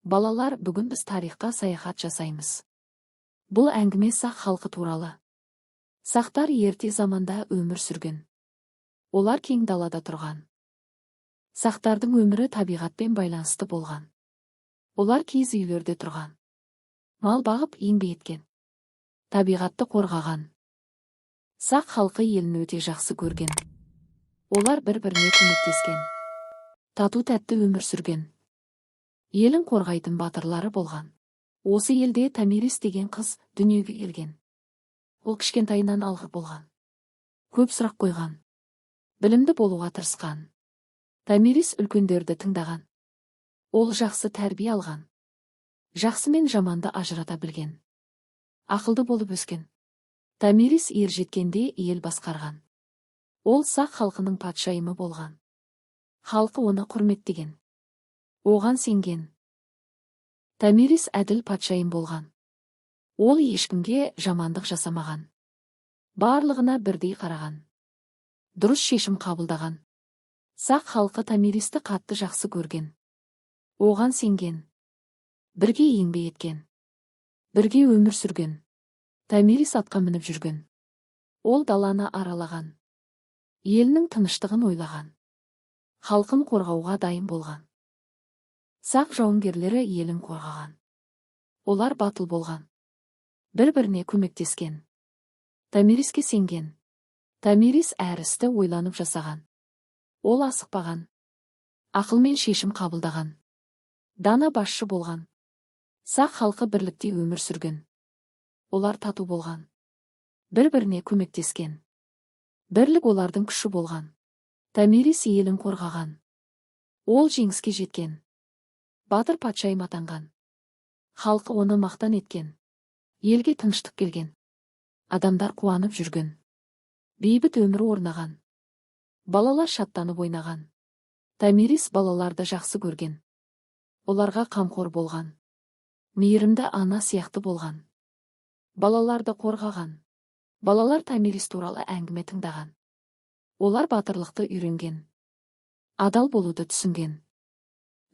Балалар, бүгін біз тарихқа саяхат жасаймыз. Бұл әңгіме сақ халқы туралы. Сақтар ерте заманда өмір сүрген. Олар кең далада тұрған. Сақтардың өмірі табиғатпен байланысты болған. Олар киіз үйлерде тұрған. Мал бағып еңбек еткен. Табиғатты қорғаған. Сақ халқы елін өте жақсы көрген. Олар бір-біріне көмектескен. Тату-тәтті өмір сүрген. Елін қорғайтын батырлары болған. Осы елде Томирис деген қыз дүниеге келген. Ол кішкентайынан алғыр болған. Көп сұрақ қойған. Білімді болуға тырысқан. Томирис үлкендерді тыңдаған. Ол жақсы тәрбие алған. Жақсы мен жаманды ажырата білген. Ақылды болып өскен. Томирис ер жеткенде ел басқарған. Ол сақ халқының патшайымы болған. Халқы оны құрметтеген. Оған сенген. Томирис әділ патшайым болған. Ол ешкімге жамандық жасамаған. Барлығына бірдей қараған. Дұрыс шешім қабылдаған. Сақ халқы Томиристі қатты жақсы көрген. Оған сенген. Бірге еңбек еткен. Бірге өмір сүрген. Томирис атқа мініп жүрген. Ол даланы аралаған. Елінің тыныштығын ойлаған. Халқын қорғауға дайын болған. Сақ жауынгерлері елін қорғаған. Олар батыл болған. Бір-біріне көмектескен. Томириске сенген. Томирис әр істі ойланып жасаған. Ол асықпаған. Ақылмен шешім қабылдаған. Дана басшы болған. Сақ халқы бірлікте өмір сүрген. Олар тату болған. Бір-біріне көмектескен. Бірлік олардың күші болған. Томирис елін қорғаған. Ол жеңіске жеткен. Батыр патшайым атанған. Халқы оны мақтан еткен. Елге тыныштық келген. Адамдар қуанып жүрген. Бейбіт өмір орнаған. Балалар шаттанып ойнаған. Томирис балаларды жақсы көрген. Оларға қамқор болған. Мейірімді ана сияқты болған. Балаларды қорғаған. Балалар Томирис туралы әңгіме тыңдаған. Олар батырлықты үйренген. Адал болуды түсінген.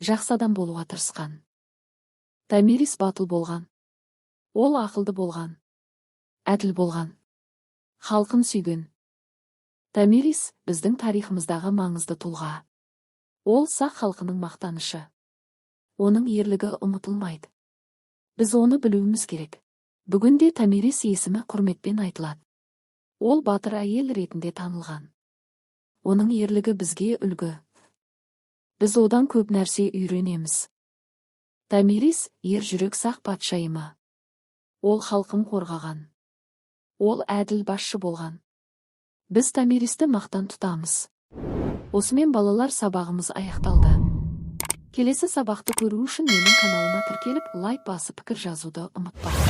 Жақсы адам болуға тырысқан. Томирис батыл болған. Ол ақылды болған. Әділ болған. Халқын сүйген. Томирис біздің тарихымыздағы маңызды тұлға. Ол сақ халқының мақтанышы. Оның ерлігі ұмытылмайды. Біз оны білуіміз керек. Бүгінде Томирис есімі құрметпен айтылады. Ол батыр әйел ретінде танылған. Оның ерлігі бізге үлгі. Біз одан көп нәрсе үйренеміз. Томирис ер жүрек сақ патшайымы. Ол халқын қорғаған. Ол әділ басшы болған. Біз Томиристі мақтан тұтамыз. Осымен балалар, сабағымыз аяқталды. Келесі сабақты көру үшін менің каналыма тіркеліп, лайк басып пікір жазуды ұмытпаңыз.